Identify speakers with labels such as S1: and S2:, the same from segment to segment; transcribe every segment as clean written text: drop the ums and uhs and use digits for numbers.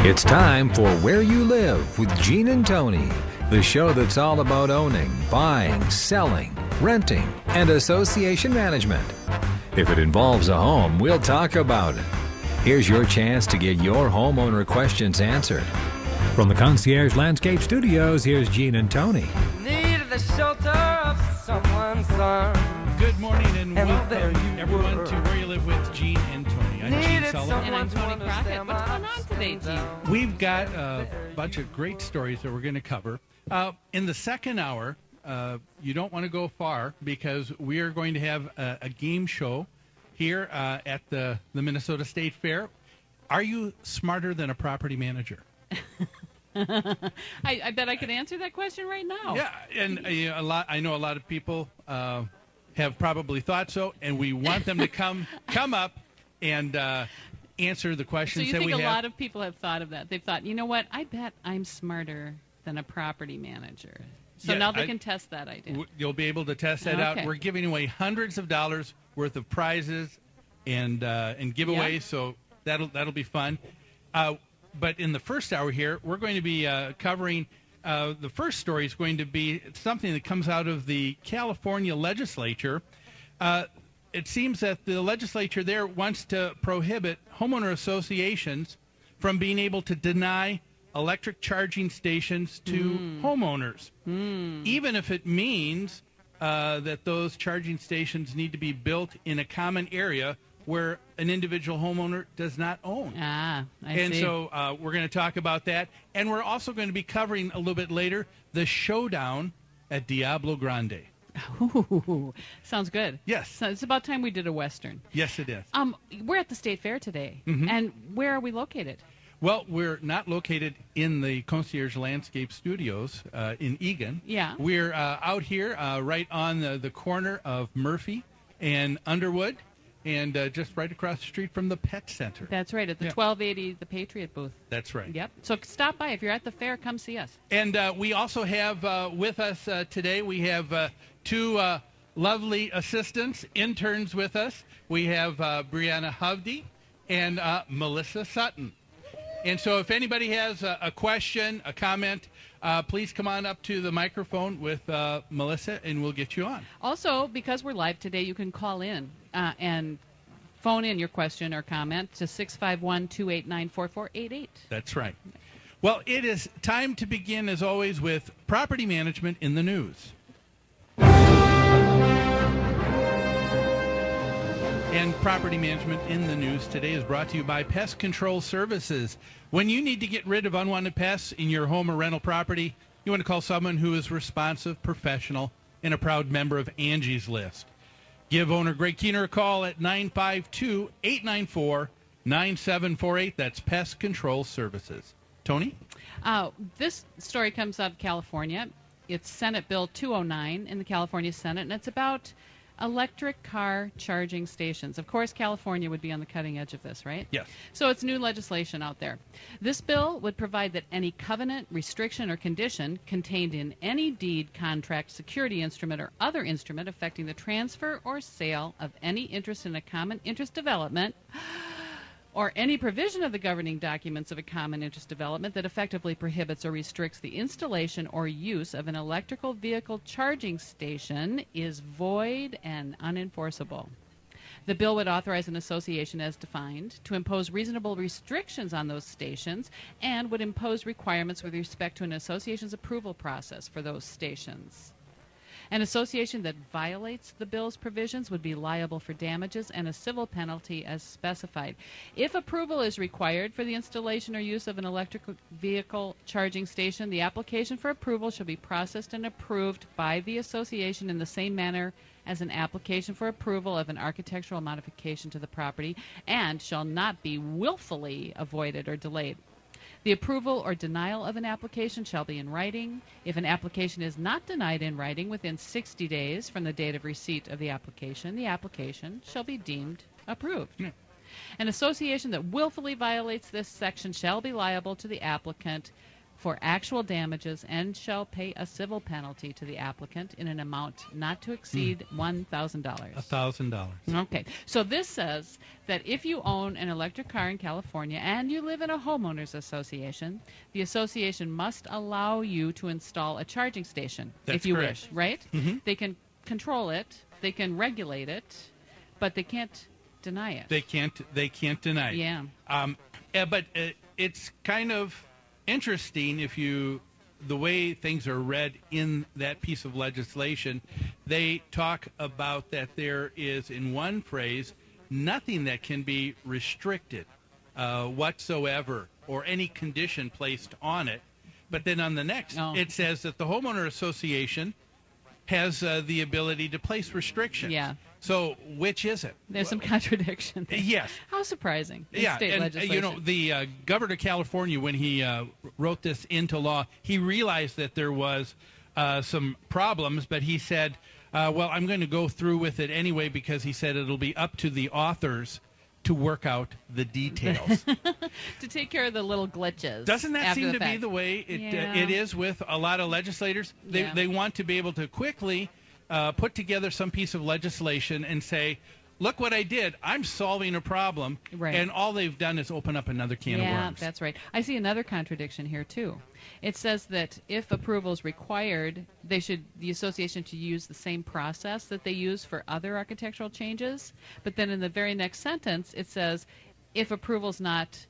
S1: It's time for Where You Live with Gene and Tony, the show that's all about owning, buying, selling, renting, and association management. If it involves a home, we'll talk about it. Here's your chance to get your homeowner questions answered. From the Concierge Landscape Studios, here's Gene and Tony.
S2: Need the shelter of someone's arms.
S3: Good morning and welcome everyone to Where You Live with Gene and Tony. I'm Gene Sullivan.
S4: And I'm Tony Crockett. What's going on today, Gene?
S3: We've got a bunch of great stories that we're going to cover. In the second hour, you don't want to go far because we are going to have a game show here at the Minnesota State Fair. Are you smarter than a property manager?
S4: I bet I could answer that question right now.
S3: Yeah, and I know a lot of people have probably thought so, and we want them to come up and answer the questions that we have.
S4: So you think a lot of people have thought of that? They've thought, you know what? I bet I'm smarter than a property manager. So now they can test that idea.
S3: You'll be able to test that out. We're giving away hundreds of dollars worth of prizes and giveaways, so that'll be fun. But in the first hour here, we're going to be covering the first story is going to be something that comes out of the California legislature. It seems that the legislature there wants to prohibit homeowner associations from being able to deny electric charging stations to homeowners, even if it means that those charging stations need to be built in a common area where an individual homeowner does not own.
S4: I see.
S3: So we're going to talk about that. And we're also going to be covering a little bit later the showdown at Diablo Grande.
S4: Ooh, sounds good.
S3: Yes.
S4: So it's about time we did a Western.
S3: Yes, it is.
S4: We're at the State Fair today. And where are we located?
S3: Well, we're not located in the Concierge Landscape Studios in Eagan.
S4: Yeah.
S3: We're out here right on the corner of Murphy and Underwood. And just right across the street from the Pet Center.
S4: That's right, at the 1280, the Patriot booth.
S3: That's right.
S4: Yep. So stop by. If you're at the fair, come see us.
S3: And we also have with us today, we have two lovely assistants, interns with us. We have Brianna Hovde and Melissa Sutton. And so if anybody has a question, a comment, please come on up to the microphone with Melissa, and we'll get you on.
S4: Also, because we're live today, you can call in and phone in your question or comment to 651-289-4488.
S3: That's right. Well, it is time to begin, as always, with property management in the news. And property management in the news today is brought to you by Pest Control Services. When you need to get rid of unwanted pests in your home or rental property, you want to call someone who is responsive, professional, and a proud member of Angie's List. Give owner Greg Keener a call at 952-894-9748. That's Pest Control Services. Tony?
S4: This story comes out of California. It's Senate Bill 209 in the California Senate, and it's about electric car charging stations. Of course, California would be on the cutting edge of this, right?
S3: Yes.
S4: So it's new legislation out there. This bill would provide that any covenant, restriction, or condition contained in any deed, contract, security instrument, or other instrument affecting the transfer or sale of any interest in a common interest development or any provision of the governing documents of a common interest development that effectively prohibits or restricts the installation or use of an electrical vehicle charging station is void and unenforceable. The bill would authorize an association as defined to impose reasonable restrictions on those stations and would impose requirements with respect to an association's approval process for those stations. An association that violates the bill's provisions would be liable for damages and a civil penalty as specified. If approval is required for the installation or use of an electric vehicle charging station, the application for approval shall be processed and approved by the association in the same manner as an application for approval of an architectural modification to the property and shall not be willfully avoided or delayed. The approval or denial of an application shall be in writing. If an application is not denied in writing within 60 days from the date of receipt of the application shall be deemed approved. An association that willfully violates this section shall be liable to the applicant for actual damages and shall pay a civil penalty to the applicant in an amount not to exceed $1,000.
S3: $1,000.
S4: Okay, so this says that if you own an electric car in California and you live in a homeowners association, the association must allow you to install a charging station if you wish, right? They can control it, they can regulate it, but they can't deny it.
S3: They can't deny it.
S4: Yeah.
S3: But it's kind of interesting the way things are read in that piece of legislation. They talk about that there is, in one phrase, nothing that can be restricted whatsoever or any condition placed on it. But then on the next, it says that the homeowner association has the ability to place restrictions.
S4: Yeah.
S3: So which is it?
S4: There's some contradiction there.
S3: Yes.
S4: How surprising.
S3: Yeah,
S4: State
S3: and
S4: legislation.
S3: the governor of California, when he wrote this into law, he realized that there was some problems, but he said, well, I'm going to go through with it anyway, because he said it'll be up to the authors to work out the details.
S4: To take care of the little glitches.
S3: Doesn't that
S4: after
S3: seem
S4: the
S3: to be
S4: fact.
S3: the way
S4: Yeah.
S3: it is with a lot of legislators? They want to be able to quickly put together some piece of legislation and say, look what I did. I'm solving a problem.
S4: Right.
S3: And all they've done is open up another can of worms.
S4: Yeah, that's right. I see another contradiction here, too. It says that if approval is required, the association should use the same process that they use for other architectural changes. But then in the very next sentence, it says, if approval is not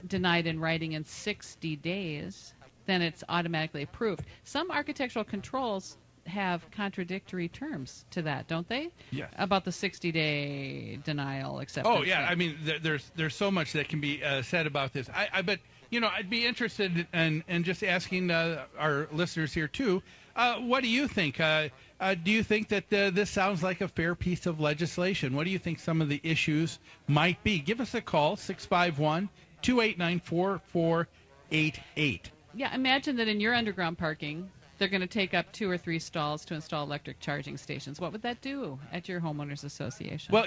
S4: denied in writing in 60 days, then it's automatically approved. Some architectural controls have contradictory terms to that, don't they?
S3: Yes.
S4: About the 60-day denial acceptance.
S3: Oh yeah,
S4: thing.
S3: I mean, there's so much that can be said about this. I bet I'd be interested in just asking our listeners here too. What do you think? Do you think that this sounds like a fair piece of legislation? What do you think some of the issues might be? Give us a call, 651-289-4488.
S4: Yeah, imagine that in your underground parking, they're going to take up 2 or 3 stalls to install electric charging stations. What would that do at your homeowners association?
S3: Well,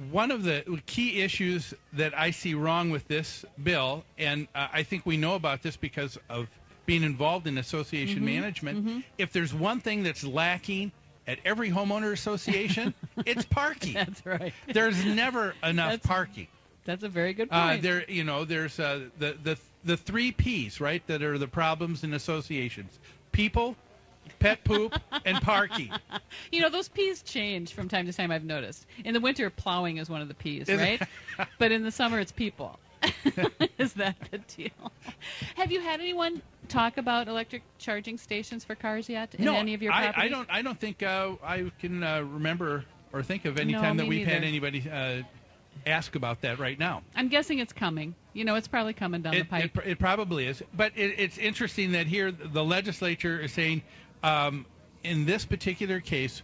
S3: one of the key issues that I see wrong with this bill, and I think we know about this because of being involved in association management, if there's one thing that's lacking at every homeowner association, it's parking.
S4: That's right.
S3: There's never enough parking.
S4: That's a very good point.
S3: There's the 3 Ps, right, that are the problems in associations: people, pet poop, and parking.
S4: Those P's change from time to time, I've noticed. In the winter, plowing is one of the P's, right? But in the summer, it's people. Is that the deal? Have you had anyone talk about electric charging stations for cars yet in any of your properties?
S3: I don't think I can remember or think of any time that we've had anybody ask about that right now.
S4: I'm guessing it's coming. It's probably coming down the pipe.
S3: It probably is. But it's interesting that here the legislature is saying, in this particular case,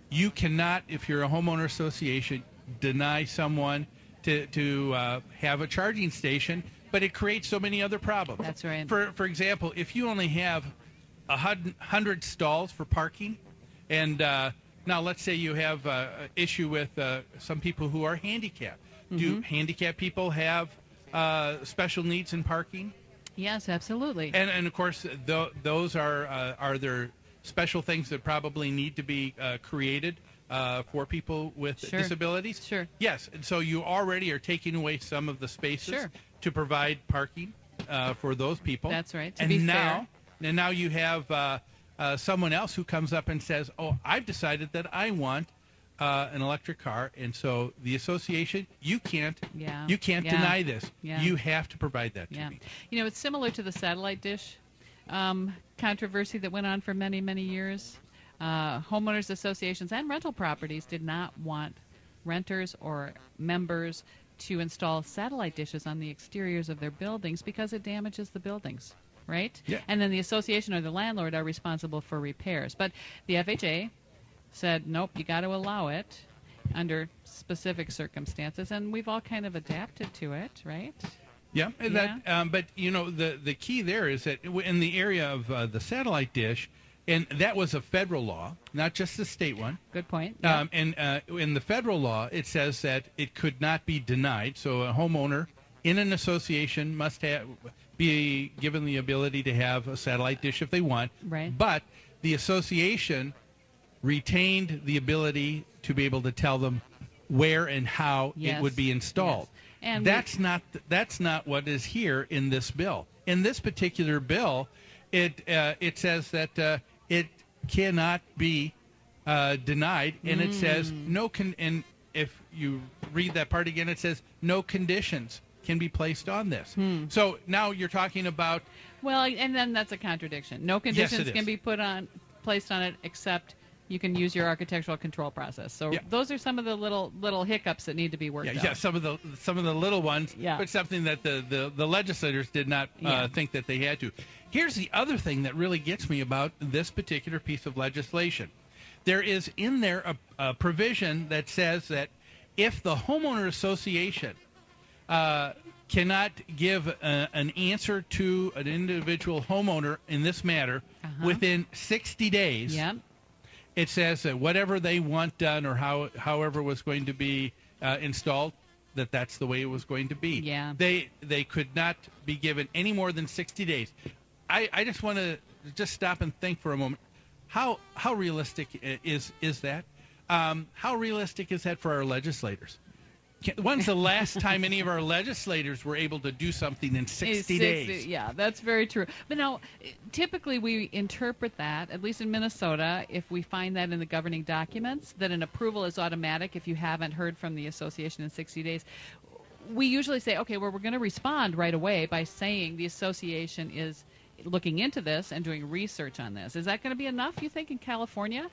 S3: you cannot, if you're a homeowner association, deny someone to have a charging station, but it creates so many other problems.
S4: That's right.
S3: For example, if you only have 100 stalls for parking, and now let's say you have an issue with some people who are handicapped. Do handicapped people have special needs in parking?
S4: Yes, absolutely.
S3: And of course, those are there special things that probably need to be created for people with disabilities?
S4: Sure.
S3: Yes, and so you already are taking away some of the spaces to provide parking for those people.
S4: That's right.
S3: And now you have someone else who comes up and says, "Oh, I've decided that I want an electric car," and so the association, you can't deny this.
S4: Yeah.
S3: You have to provide that to me.
S4: It's similar to the satellite dish controversy that went on for many, many years. Homeowners associations and rental properties did not want renters or members to install satellite dishes on the exteriors of their buildings because it damages the buildings, right?
S3: Yeah.
S4: And then the association or the landlord are responsible for repairs. But the FHA said, nope, you got to allow it under specific circumstances, and we've all kind of adapted to it, right?
S3: Yeah, but the key there is that in the area of the satellite dish, and that was a federal law, not just a state one.
S4: Good point. Yeah.
S3: And in the federal law, it says that it could not be denied. So a homeowner in an association must be given the ability to have a satellite dish if they want.
S4: Right.
S3: But the association retained the ability to be able to tell them where and how
S4: Yes.
S3: it would be installed.
S4: Yes. And
S3: that's not what is here in this bill. In this particular bill, it says that it cannot be denied, and it says and if you read that part again, it says no conditions can be placed on this. So now you're talking about.
S4: Well, and then that's a contradiction. No conditions can be placed on it except you can use your architectural control process. So those are some of the little hiccups that need to be worked out.
S3: Yeah, some of the little ones,
S4: Yeah.
S3: but something that the legislators did not think that they had to. Here's the other thing that really gets me about this particular piece of legislation. There is in there a provision that says that if the homeowner association cannot give an answer to an individual homeowner in this matter within 60 days, it says that whatever they want done or however was going to be installed, that's the way it was going to be.
S4: Yeah.
S3: They could not be given any more than 60 days. I just want to just stop and think for a moment. How realistic is that? How realistic is that for our legislators? When's the last time any of our legislators were able to do something in 60 days?
S4: Yeah, that's very true. But now, typically we interpret that, at least in Minnesota, if we find that in the governing documents, that an approval is automatic if you haven't heard from the association in 60 days. We usually say, okay, well, we're going to respond right away by saying the association is looking into this and doing research on this. Is that going to be enough, you think, in California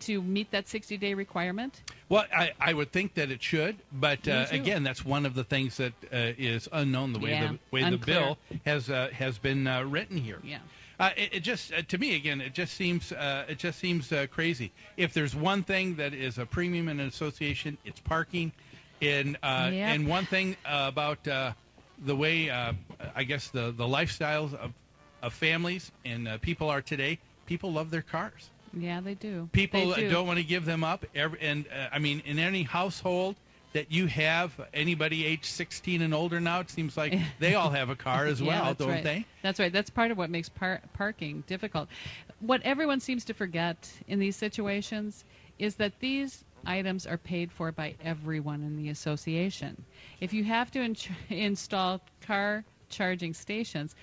S4: to meet that 60-day requirement?
S3: Well, I would think that it should, but again, that's one of the things that is unknown, the way the bill has been written here.
S4: Yeah.
S3: It just to me again, it just seems crazy. If there's one thing that is a premium in an association, it's parking. And one thing about the way I guess the lifestyles of families and people are today, people love their cars.
S4: Yeah, they do.
S3: People
S4: They do.
S3: don't want to give them up. I mean, in any household that you have, anybody age 16 and older now, it seems like they all have a car as well,
S4: that's
S3: don't
S4: right.
S3: they?
S4: That's right. That's part of what makes parking difficult. What everyone seems to forget in these situations is that these items are paid for by everyone in the association. If you have to install car charging stations,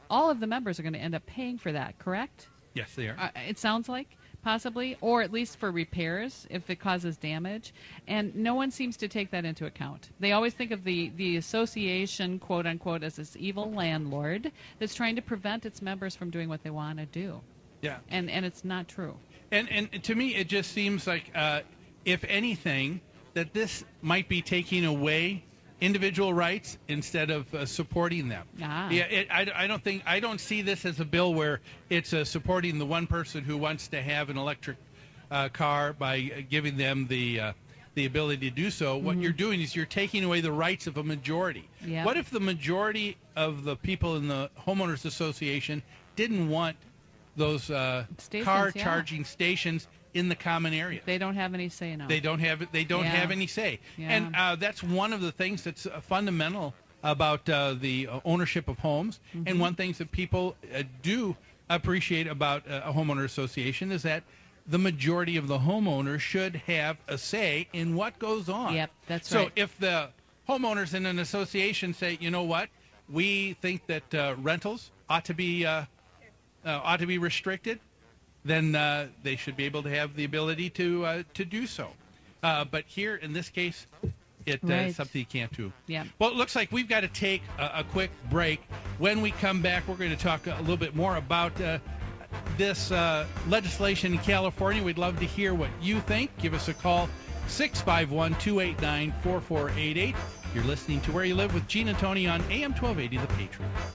S4: all of the members are going to end up paying for that, correct?
S3: Yes, they are.
S4: It sounds like, possibly, or at least for repairs if it causes damage. And no one seems to take that into account. They always think of the association, quote unquote, as this evil landlord that's trying to prevent its members from doing what they want to do.
S3: Yeah.
S4: And it's not true.
S3: And to me, it just seems like, if anything, that this might be taking away individual rights instead of supporting them. Yeah, I don't see this as a bill where it's supporting the one person who wants to have an electric car by giving them the ability to do so. What you're doing is you're taking away the rights of a majority.
S4: Yep.
S3: What if the majority of the people in the homeowners association didn't want those car charging stations in the common area?
S4: They don't have any say now.
S3: They don't have any say.
S4: Yeah.
S3: And that's one of the things that's fundamental about the ownership of homes. And one thing that people do appreciate about a homeowner association is that the majority of the homeowners should have a say in what goes on.
S4: Yep, that's right.
S3: So if the homeowners in an association say, you know what, we think that rentals ought to be restricted, then they should be able to have the ability to do so. But here, in this case, it's something you can't do.
S4: Yeah.
S3: Well, it looks like we've got to take a quick break. When we come back, we're going to talk a little bit more about this legislation in California. We'd love to hear what you think. Give us a call, 651-289-4488. You're listening to Where You Live with Gene and Tony on AM 1280 The Patriot.